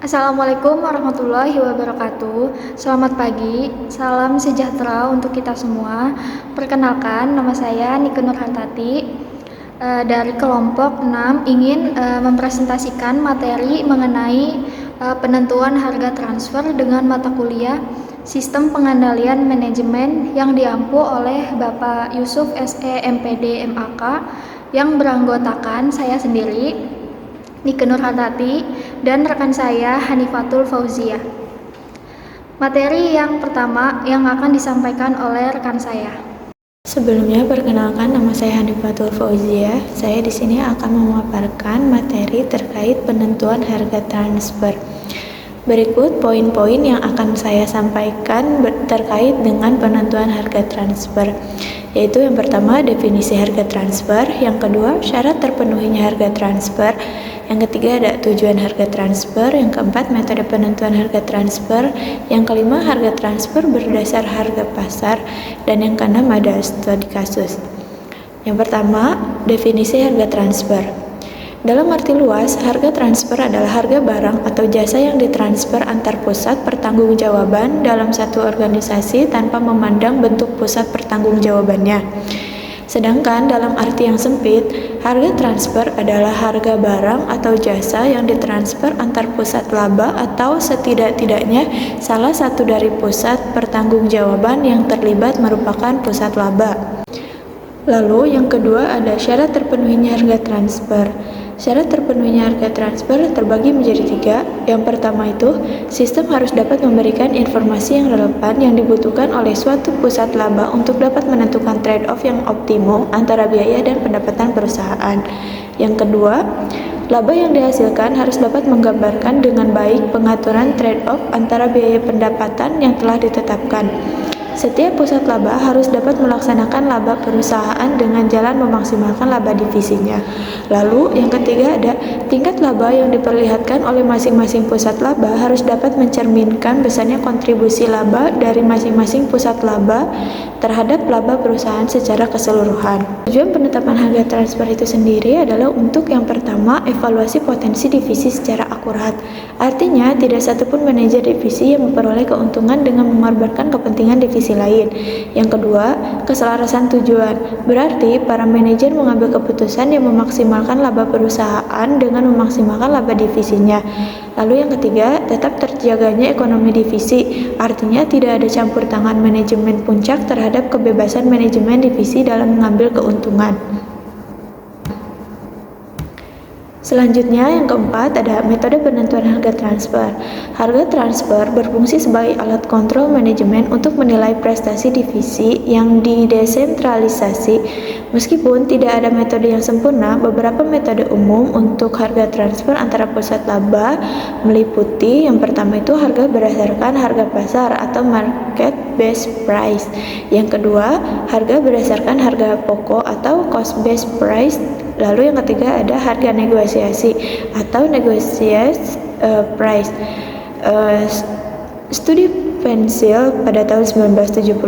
Assalamualaikum warahmatullahi wabarakatuh. Selamat pagi, salam sejahtera untuk kita semua. Perkenalkan, nama saya Nike Nurhantati dari kelompok 6 ingin mempresentasikan materi mengenai penentuan harga transfer dengan mata kuliah Sistem Pengendalian Manajemen yang diampu oleh Bapak Yusuf SE MPD MAK yang beranggotakan saya sendiri, Nike Nurhantati, dan rekan saya Hanifatul Fauzia. Materi yang pertama yang akan disampaikan oleh rekan saya. Sebelumnya, perkenalkan, nama saya Hanifatul Fauzia. Saya di sini akan memaparkan materi terkait penentuan harga transfer. Berikut poin-poin yang akan saya sampaikan terkait dengan penentuan harga transfer, yaitu yang pertama definisi harga transfer, yang kedua syarat terpenuhinya harga transfer, yang ketiga ada tujuan harga transfer, yang keempat metode penentuan harga transfer, yang kelima harga transfer berdasar harga pasar, dan yang keenam ada studi kasus. Yang pertama, definisi harga transfer. Dalam arti luas, harga transfer adalah harga barang atau jasa yang ditransfer antar pusat pertanggungjawaban dalam satu organisasi tanpa memandang bentuk pusat pertanggungjawabannya. Sedangkan dalam arti yang sempit, harga transfer adalah harga barang atau jasa yang ditransfer antar pusat laba atau setidak-tidaknya salah satu dari pusat pertanggungjawaban yang terlibat merupakan pusat laba. Lalu yang kedua ada syarat terpenuhinya harga transfer. Syarat terpenuhinya harga transfer terbagi menjadi tiga. Yang pertama itu, sistem harus dapat memberikan informasi yang relevan yang dibutuhkan oleh suatu pusat laba untuk dapat menentukan trade-off yang optimum antara biaya dan pendapatan perusahaan. Yang kedua, laba yang dihasilkan harus dapat menggambarkan dengan baik pengaturan trade-off antara biaya pendapatan yang telah ditetapkan. Setiap pusat laba harus dapat melaksanakan laba perusahaan dengan jalan memaksimalkan laba divisinya. Lalu, yang ketiga ada tingkat laba yang diperlihatkan oleh masing-masing pusat laba harus dapat mencerminkan besarnya kontribusi laba dari masing-masing pusat laba terhadap laba perusahaan secara keseluruhan. Tujuan penetapan harga transfer itu sendiri adalah untuk yang pertama, evaluasi potensi divisi secara akurat. Artinya, tidak satupun manajer divisi yang memperoleh keuntungan dengan mengorbankan kepentingan divisi lain. Yang kedua, keselarasan tujuan. Berarti, para manajer mengambil keputusan yang memaksimalkan laba perusahaan dengan memaksimalkan laba divisinya. Lalu yang ketiga, tetap terjaganya ekonomi divisi. Artinya, tidak ada campur tangan manajemen puncak terhadap kebebasan manajemen divisi dalam mengambil keuntungan. Selanjutnya, yang keempat ada metode penentuan harga transfer. Harga transfer berfungsi sebagai alat kontrol manajemen untuk menilai prestasi divisi yang didesentralisasi. Meskipun tidak ada metode yang sempurna, beberapa metode umum untuk harga transfer antara pusat laba meliputi yang pertama itu harga berdasarkan harga pasar atau market based price. Yang kedua, harga berdasarkan harga pokok atau cost based price. Lalu yang ketiga ada harga negosiasi atau negotiated price. Studi Pensil pada tahun 1979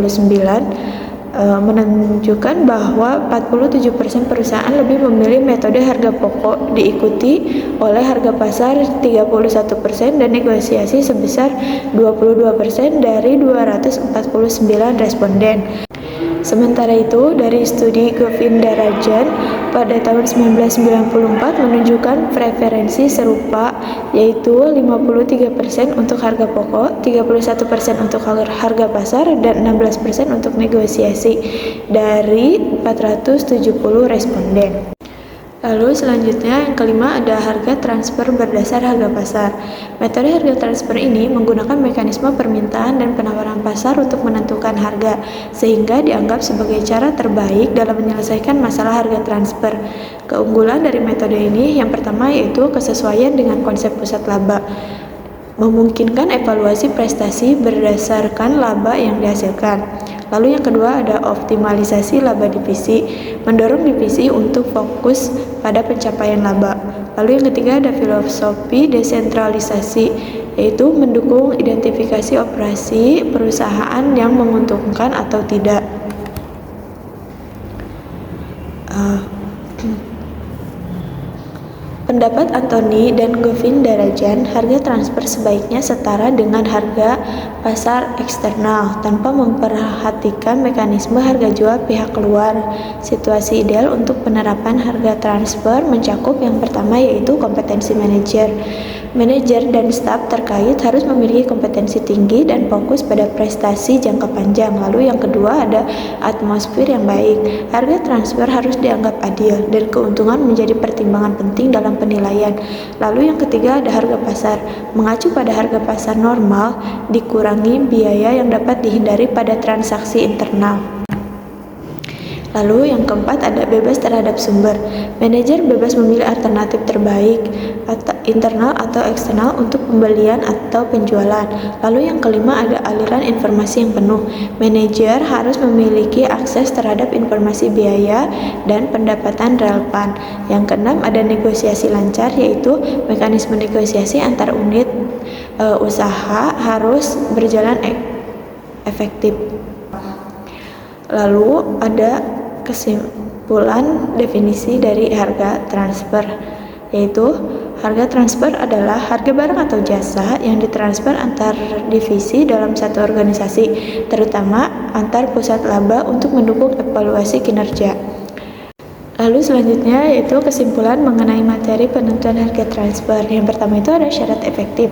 menunjukkan bahwa 47% perusahaan lebih memilih metode harga pokok, diikuti oleh harga pasar 31% dan negosiasi sebesar 22% dari 249 responden. Sementara itu, dari studi Govindarajan pada tahun 1994 menunjukkan preferensi serupa, yaitu 53% untuk harga pokok, 31% untuk harga pasar, dan 16% untuk negosiasi dari 470 responden. Lalu selanjutnya yang kelima ada harga transfer berdasar harga pasar. Metode harga transfer ini menggunakan mekanisme permintaan dan penawaran pasar untuk menentukan harga, sehingga dianggap sebagai cara terbaik dalam menyelesaikan masalah harga transfer. Keunggulan dari metode ini yang pertama yaitu kesesuaian dengan konsep pusat laba, memungkinkan evaluasi prestasi berdasarkan laba yang dihasilkan. Lalu yang kedua ada optimalisasi laba divisi, mendorong divisi untuk fokus pada pencapaian laba. Lalu yang ketiga ada filosofi desentralisasi, yaitu mendukung identifikasi operasi perusahaan yang menguntungkan atau tidak. Pendapat Anthony dan Govin Darajan, harga transfer sebaiknya setara dengan harga pasar eksternal tanpa memperhatikan mekanisme harga jual pihak luar. Situasi ideal untuk penerapan harga transfer mencakup yang pertama yaitu kompetensi manajer. Manajer dan staf terkait harus memiliki kompetensi tinggi dan fokus pada prestasi jangka panjang. Lalu yang kedua ada atmosfer yang baik. Harga transfer harus dianggap adil dan keuntungan menjadi pertimbangan penting dalam penilaian. Lalu yang ketiga ada harga pasar. Mengacu pada harga pasar normal, dikurangi biaya yang dapat dihindari pada transaksi internal. Lalu yang keempat ada bebas terhadap sumber. Manajer bebas memilih alternatif terbaik internal atau eksternal untuk pembelian atau penjualan. Lalu yang kelima ada aliran informasi yang penuh. Manajer harus memiliki akses terhadap informasi biaya dan pendapatan relevan. Yang keenam ada negosiasi lancar, yaitu mekanisme negosiasi antar unit usaha harus berjalan efektif. Lalu ada kesimpulan definisi dari harga transfer, yaitu harga transfer adalah harga barang atau jasa yang ditransfer antar divisi dalam satu organisasi, terutama antar pusat laba untuk mendukung evaluasi kinerja. Lalu selanjutnya yaitu kesimpulan mengenai materi penentuan harga transfer. Yang pertama itu ada syarat efektif.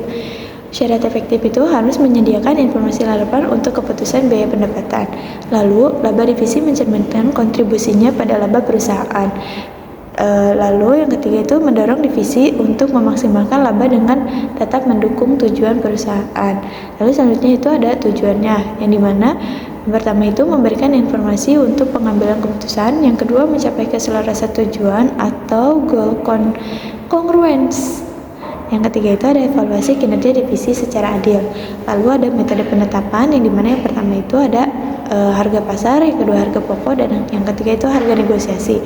Syarat efektif itu harus menyediakan informasi relevan untuk keputusan biaya pendapatan. Lalu, laba divisi mencerminkan kontribusinya pada laba perusahaan. Lalu yang ketiga itu mendorong divisi untuk memaksimalkan laba dengan tetap mendukung tujuan perusahaan. Lalu selanjutnya itu ada tujuannya, yang dimana yang pertama itu memberikan informasi untuk pengambilan keputusan. Yang kedua mencapai keselarasan tujuan atau goal congruence. Yang ketiga itu ada evaluasi kinerja divisi secara adil. Lalu ada metode penetapan, yang dimana yang pertama itu ada harga pasar, yang kedua harga pokok, dan yang ketiga itu harga negosiasi.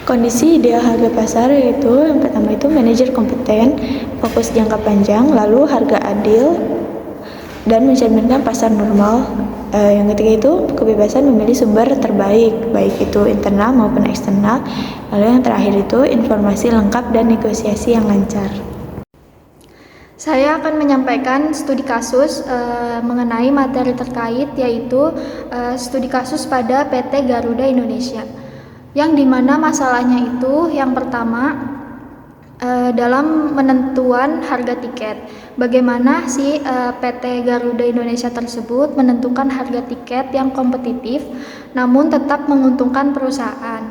Kondisi ideal harga pasar yaitu yang pertama itu manajer kompeten, fokus jangka panjang, lalu harga adil, dan mencerminkan pasar normal. Yang ketiga itu kebebasan memilih sumber terbaik, baik itu internal maupun eksternal. Lalu yang terakhir itu informasi lengkap dan negosiasi yang lancar. Saya akan menyampaikan studi kasus mengenai materi terkait, yaitu studi kasus pada PT Garuda Indonesia, yang dimana masalahnya itu yang pertama dalam menentuan harga tiket. Bagaimana si PT Garuda Indonesia tersebut menentukan harga tiket yang kompetitif namun tetap menguntungkan perusahaan,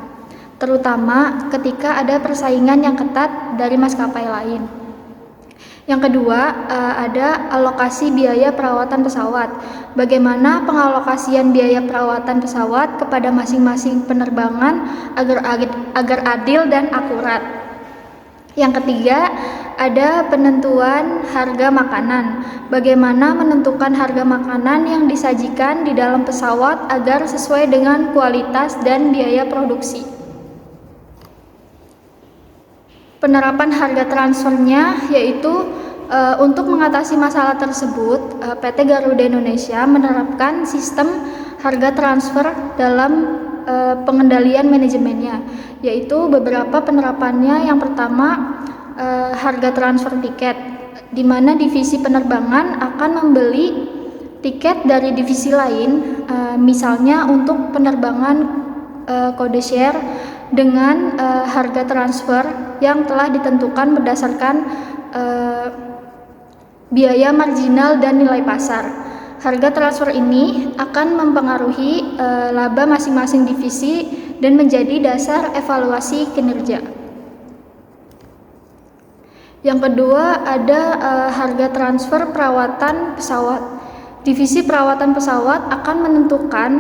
terutama ketika ada persaingan yang ketat dari maskapai lain. Yang kedua, ada alokasi biaya perawatan pesawat. Bagaimana pengalokasian biaya perawatan pesawat kepada masing-masing penerbangan agar adil dan akurat. Yang ketiga, ada penentuan harga makanan. Bagaimana menentukan harga makanan yang disajikan di dalam pesawat agar sesuai dengan kualitas dan biaya produksi. Penerapan harga transfernya yaitu untuk mengatasi masalah tersebut, PT Garuda Indonesia menerapkan sistem harga transfer dalam pengendalian manajemennya, yaitu beberapa penerapannya. Yang pertama, harga transfer tiket, di mana divisi penerbangan akan membeli tiket dari divisi lain, misalnya untuk penerbangan kode share dengan harga transfer yang telah ditentukan berdasarkan biaya marginal dan nilai pasar. Harga transfer ini akan mempengaruhi laba masing-masing divisi dan menjadi dasar evaluasi kinerja. Yang kedua ada harga transfer perawatan pesawat. Divisi perawatan pesawat akan menentukan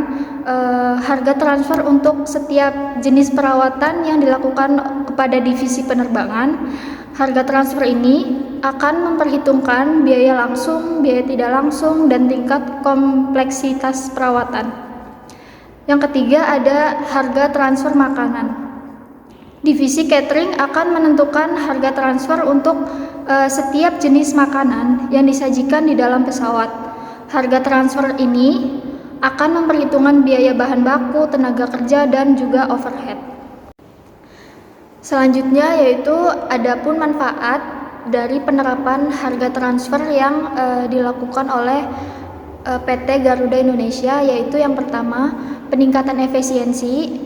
harga transfer untuk setiap jenis perawatan yang dilakukan kepada divisi penerbangan. Harga transfer ini akan memperhitungkan biaya langsung, biaya tidak langsung, dan tingkat kompleksitas perawatan. Yang ketiga ada harga transfer makanan. Divisi catering akan menentukan harga transfer untuk setiap jenis makanan yang disajikan di dalam pesawat. Harga transfer ini akan memperhitungkan biaya bahan baku, tenaga kerja, dan juga overhead. Selanjutnya yaitu adapun manfaat dari penerapan harga transfer yang dilakukan oleh PT Garuda Indonesia, yaitu yang pertama, peningkatan efisiensi.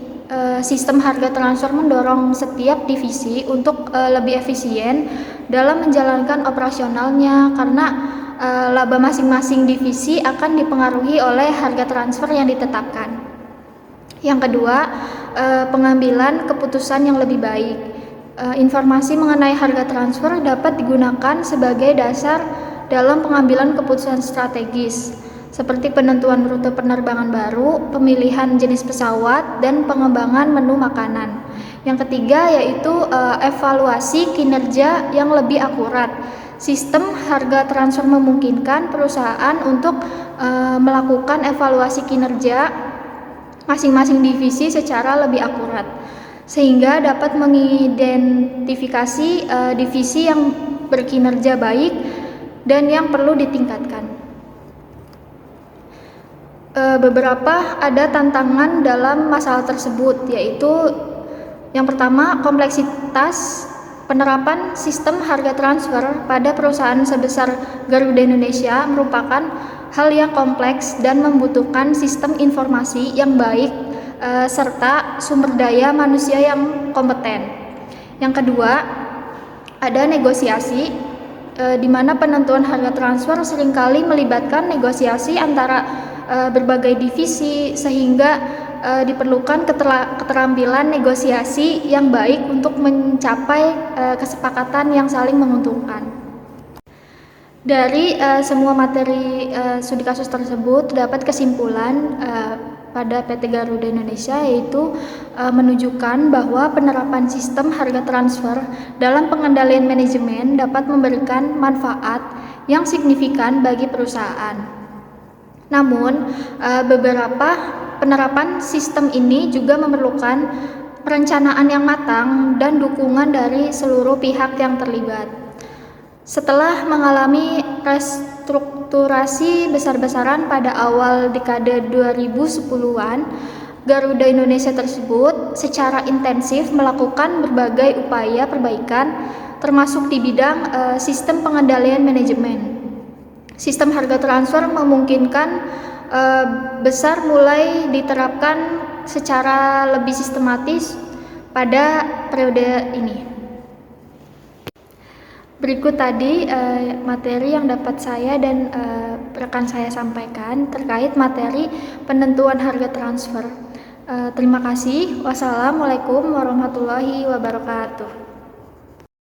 Sistem harga transfer mendorong setiap divisi untuk lebih efisien dalam menjalankan operasionalnya, karena laba masing-masing divisi akan dipengaruhi oleh harga transfer yang ditetapkan. Yang kedua, pengambilan keputusan yang lebih baik. Informasi mengenai harga transfer dapat digunakan sebagai dasar dalam pengambilan keputusan strategis, seperti penentuan rute penerbangan baru, pemilihan jenis pesawat, dan pengembangan menu makanan. Yang ketiga yaitu evaluasi kinerja yang lebih akurat. Sistem harga transfer memungkinkan perusahaan untuk melakukan evaluasi kinerja masing-masing divisi secara lebih akurat, sehingga dapat mengidentifikasi divisi yang berkinerja baik dan yang perlu ditingkatkan. Beberapa ada tantangan dalam masalah tersebut, yaitu yang pertama, kompleksitas penerapan sistem harga transfer pada perusahaan sebesar Garuda Indonesia merupakan hal yang kompleks dan membutuhkan sistem informasi yang baik serta sumber daya manusia yang kompeten. Yang kedua, ada negosiasi, di mana penentuan harga transfer seringkali melibatkan negosiasi antara berbagai divisi, sehingga diperlukan keterampilan negosiasi yang baik untuk mencapai kesepakatan yang saling menguntungkan. Dari semua materi studi kasus tersebut dapat kesimpulan pada PT Garuda Indonesia, yaitu menunjukkan bahwa penerapan sistem harga transfer dalam pengendalian manajemen dapat memberikan manfaat yang signifikan bagi perusahaan. Namun, beberapa penerapan sistem ini juga memerlukan perencanaan yang matang dan dukungan dari seluruh pihak yang terlibat. Setelah mengalami restrukturasi besar-besaran pada awal dekade 2010-an, Garuda Indonesia tersebut secara intensif melakukan berbagai upaya perbaikan, termasuk di bidang sistem pengendalian manajemen. Sistem harga transfer memungkinkan besar mulai diterapkan secara lebih sistematis pada periode ini. Berikut tadi materi yang dapat saya dan rekan saya sampaikan terkait materi penentuan harga transfer. Terima kasih. Wassalamualaikum warahmatullahi wabarakatuh.